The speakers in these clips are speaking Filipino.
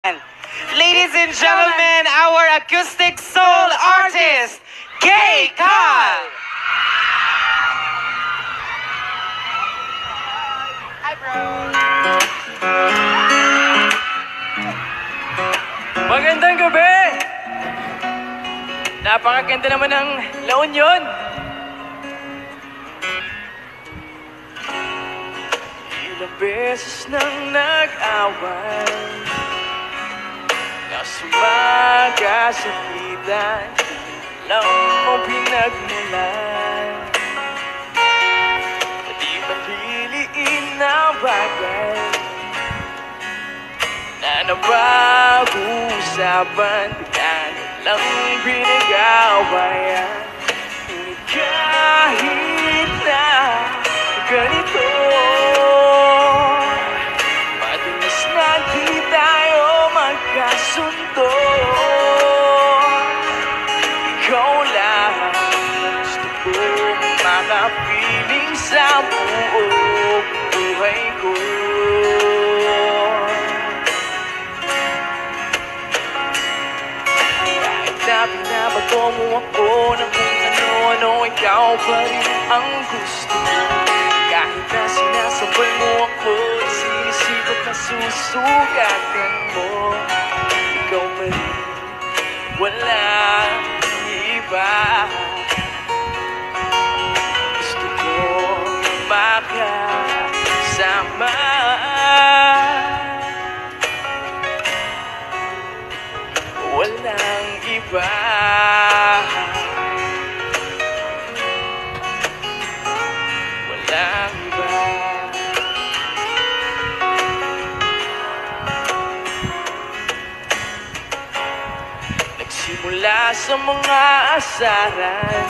Ladies and gentlemen, our acoustic soul artist, Kay Cal! Hi, bro! Magandang gabi! Napakaganda naman ng La Union. Ilang beses nang nag-away na sumaga sa pitan, alam mo pinagmulan. Di maliliin na bagay na napag-uusapan, lang pinag-awayan. Ngunit kahit na ganito, madalas na di tayo magkasundo. Ikaw lang gusto kong makapiling sa buong buhay ko. Binabato mo ako ng kung ano-ano, ikaw pa rin ang gusto mo. Kahit na sinasabay mo ako, sinisipot na susugatan mo. Ikaw pa rin, walang iba. Gusto ko makasama. Walang iba. Walang iba. Nagsimula sa mga asaran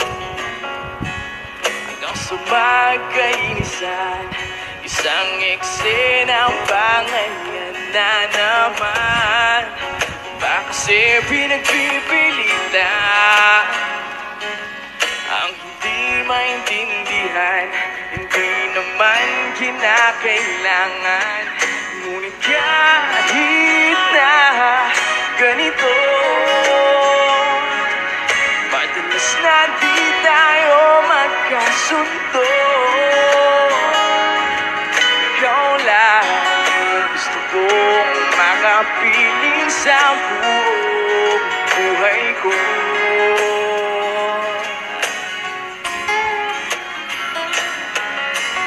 hanggang sumagkainisan, isang eksenang pangayan na naman. Kasi pinagpipilitan ang hindi maintindihan, hindi naman kinakailangan. Ngunit kahit na ganito, madalas na di tayo magkasundo. Ikaw lang gusto kong makapiling sa buong buhay ko.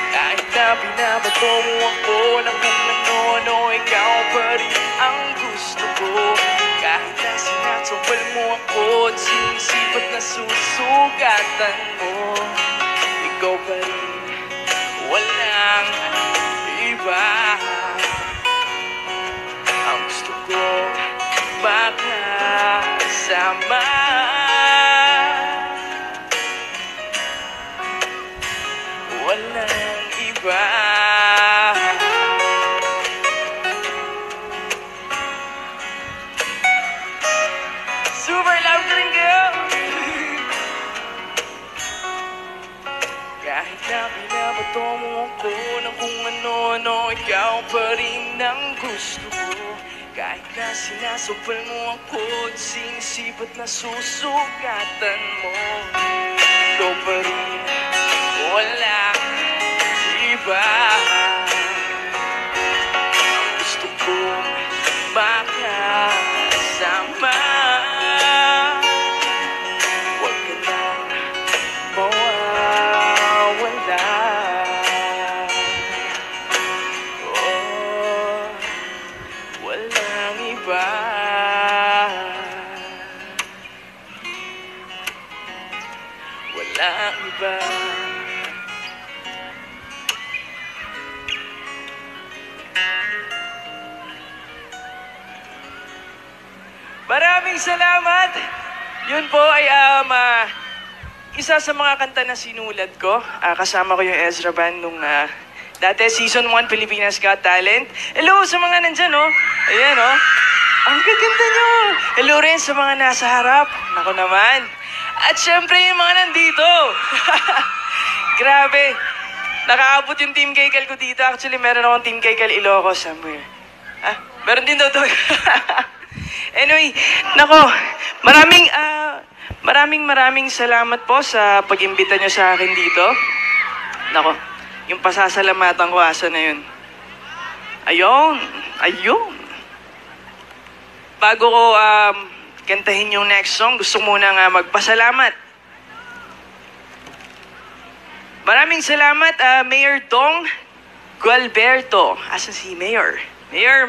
Kahit na binabato mo ako ng kung ano-ano, ikaw pa rin ang gusto ko. Kahit na sinasabal mo ako at sinisipat na susugatan mo, ikaw pa rin, walang iba. Ang gusto ko makasama. Walang iba. Super love ka rin kayo. Kahit na binabato mo ako ng kung ano-ano, ikaw pa rin ang gusto ko. Kahit na sinasabal mo ako at sinisipat na susugatan mo, ikaw pa rin, walang iba. Gusto kong makasama. Huwag ka nang mawawala. Walang iba. Walang iba. Maraming salamat. Yun po ay isa sa mga kanta na sinulat ko. Kasama ko yung Ezra Band nung dati Season 1 Pilipinas Got Talent. Hello sa mga nandyan, oh. Ayan, oh. Ang gaganda nyo. Hello rin sa mga nasa harap. Nako naman. At syempre yung mga nandito. Grabe. Nakaabot yung Team Kay Cal ko dito. Actually, meron akong Team Kay Cal Ilocos somewhere. Meron din daw to. Nako, maraming salamat po sa pag-imbita nyo sa akin dito. Nako, yung pasasalamatan ko, asa na yun? Ayun. Bago ko kantahin yung next song, gusto muna nga magpasalamat. Maraming salamat, Mayor Dong Gualberto. Asan si Mayor? Mayor,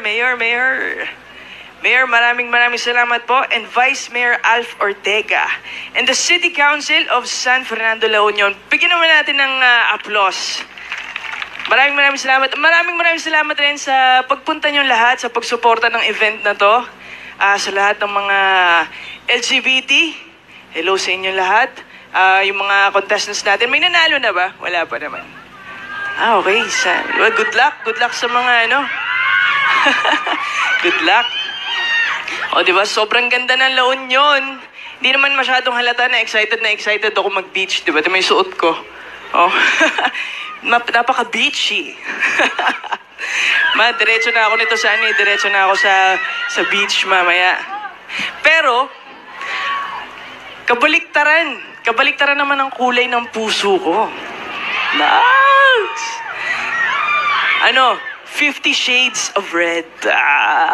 maraming salamat po. And Vice Mayor Alf Ortega. And the City Council of San Fernando, La Union. Bigyan naman natin ng applause. Maraming salamat. Maraming salamat rin sa pagpunta nyo lahat, sa pagsuporta ng event na to. Sa lahat ng mga LGBT. Hello sa inyo lahat. Yung mga contestants natin. May nanalo na ba? Wala pa naman. Okay. Well, good luck. Good luck sa mga Good luck. O, diba? Sobrang ganda ng La Union. Hindi naman masyadong halata na excited ako mag-beach. Diba? Ito may suot ko. Oh. Napaka-beachy. Diretso na ako nito diretso na ako sa beach mamaya. Pero, kabaliktaran naman ang kulay ng puso ko. Nice! 50 Shades of Red.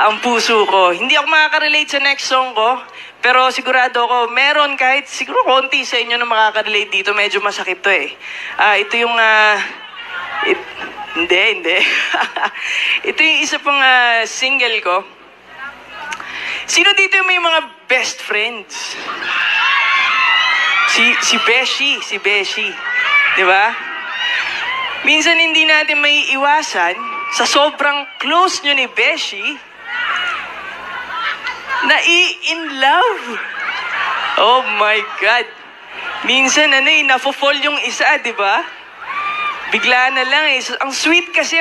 Ang puso ko. Hindi ako makaka-relate sa next song ko. Pero sigurado ako, meron kahit siguro konti sa inyo na makaka-relate dito. Medyo masakit to eh. Ito yung... Hindi. Ito yung isa pang single ko. Sino dito yung may mga best friends? Si Beshi. Diba? Minsan hindi natin may iwasan sa sobrang close nyo ni Beshi, in love. Oh my God. Minsan, nafo-fall yung isa, di ba? Bigla na lang eh. Ang sweet kasi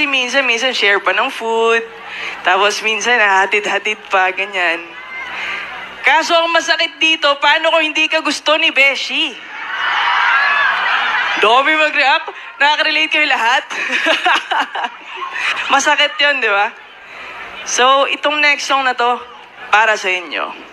minsan share pa ng food. Tapos minsan, hatid-hatid pa, ganyan. Kaso ang masakit dito, paano kung hindi ka gusto ni Beshi? Dami mag-react. Nakaka-relate kayo lahat. Masakit yun, di ba? So, itong next song na to, para sa inyo.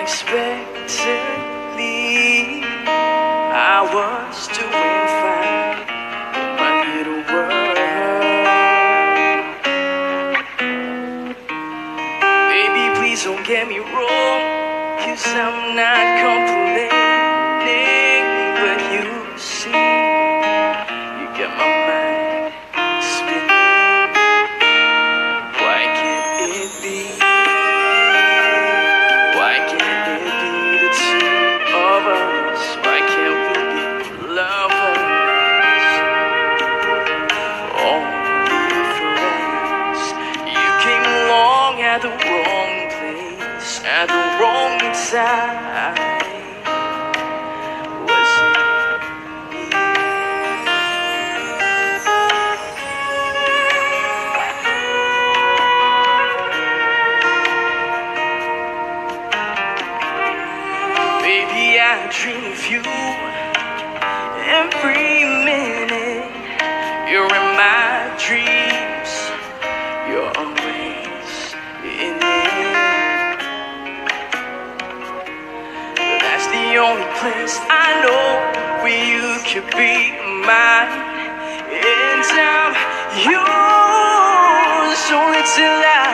Unexpectedly, I was doing fine in my little world. Baby, please don't get me wrong, 'cause I'm not complaining, but you see, you got my mind spinning. Why can't it be? Why can't it be the two of us? Why can't we be lovers? Only friends. You came along at the wrong place, at the wrong time. Was it me? Baby, I dream of you every minute. You're in my dreams. You're always in it. That's the only place I know where you could be mine. And I'm yours only till I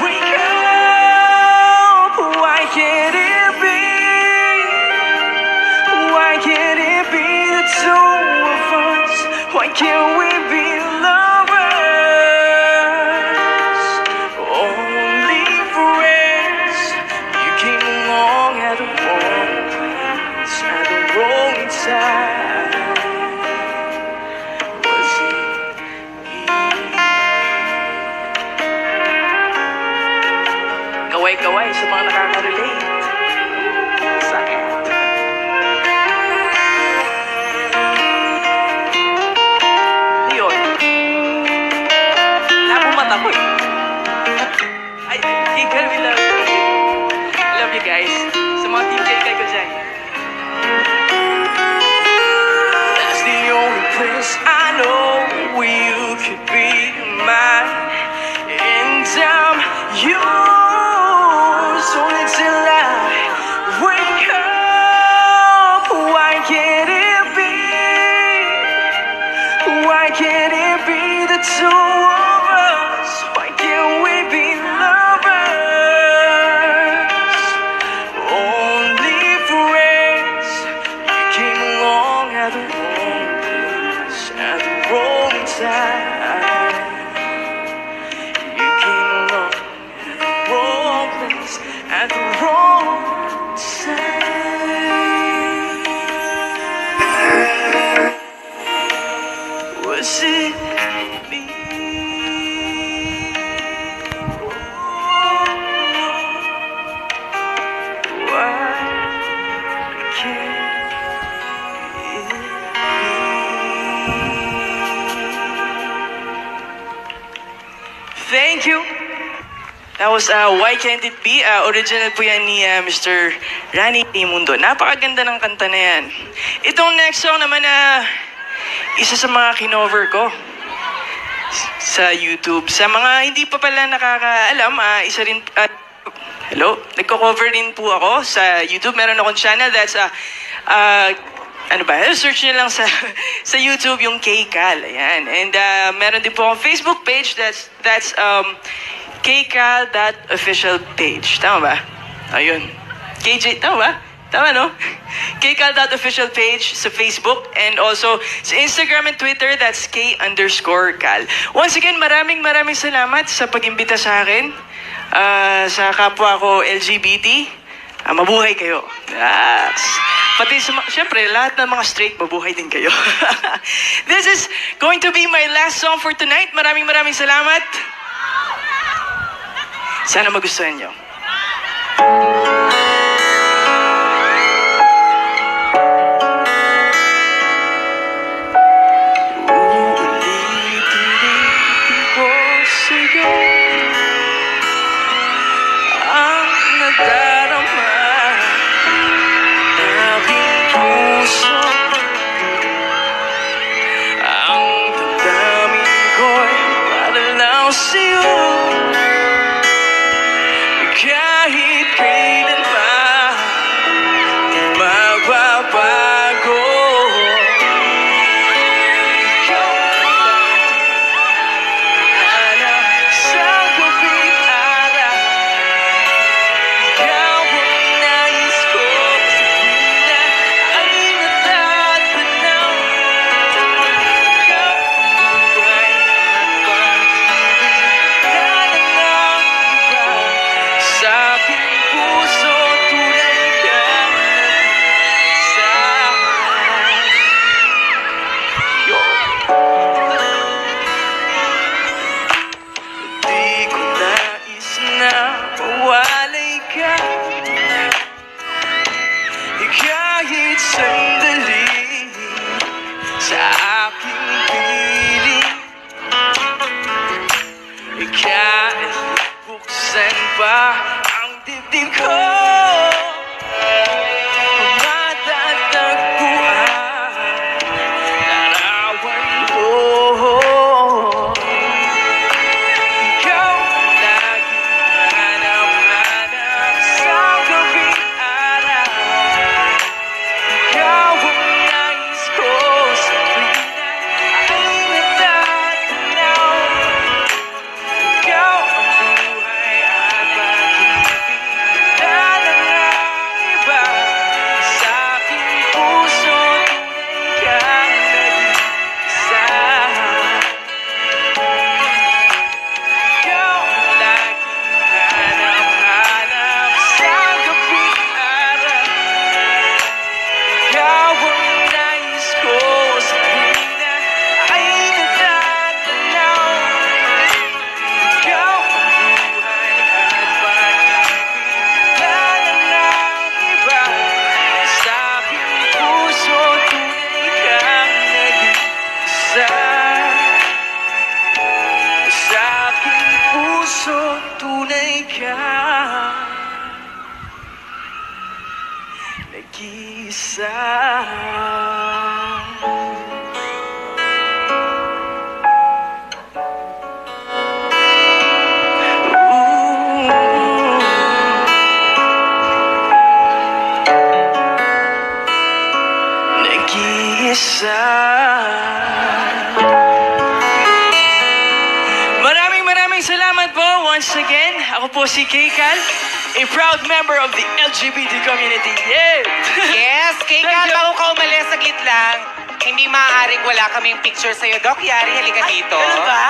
wake up. Why can't it be? Why can't it be the two of us? Why can't we be lovers? Only friends. You came along at the wrong place, at the wrong time. Was it me? can it be the two of us? Why can't we be lovers? Only friends. You came along at the wrong place, at the wrong time. You came along at the wrong place, at the wrong time. Was it me? Why can't it be? Thank you. That was Why Can't It Be? Original po yan ni Mr. Rani Mundo. Napakaganda ng kanta na yan. Itong next song naman isa sa mga kinover ko sa YouTube. Sa mga hindi pa pala nakakaalam, isa rin, hello? Nagko-cover din po ako sa YouTube. Meron akong channel that's, ano ba? Search nyo lang sa YouTube yung K-Cal. Ayan. And meron din po akong Facebook page that's K-Cal.official page. Tama ba? Ayun. KJ, tama ba? Tama, no? K-Cal.official page sa Facebook and also sa Instagram and Twitter, that's K_Cal. Once again, maraming salamat sa pag-imbita sa akin, sa kapwa ko LGBT. Mabuhay kayo. Yes. Pati syempre, lahat ng mga straight, mabuhay din kayo. This is going to be my last song for tonight. Maraming salamat. Sana magustuhan nyo. Uulitin ko sa'yo ang nadarama ng aking puso. Ang damdamin ko'y para lang sa'yo. Kahit kailan pa di magbabago. Ikaw ang hanap sa gabing araw. Ikaw ang nais ko sa tuwina ay natatanaw. Ikaw ang buhay at pag-ibig na nangangiba. Sa aking puso, tunay kang nag-isa. Di ko nais na mawalay ka, kahit sandali sa aking piling. Kahit buksan pa ang dibdib ko, matatagpuan larawan mo. Ikaw laging hanap-hanap sa gabing araw. Ikaw ang nais ko sa tuwina ay natatanaw. Ikaw ang buhay at pag-ibig na nangangiba. Sa aking puso, tunay kang nag-isa. Ikaw ang laging hanap-hanap sa gabing araw. Ikaw ang nais ko sa tuwina ay natatanaw. Ikaw ang buhay at pag-ibig na nangangiba. Sa aking puso, tunay kang nag-isa. Sa aking puso, tunay kang nag-isa. Nag-iisa. once again. Ako po si Keikan, a proud member of the LGBT community. Yeah! Yes, Keikan, Thank you. bago ka umalis, saglit lang. Hindi maaaring wala kaming picture sa'yo. Doc Yari, halika dito. Ano ba?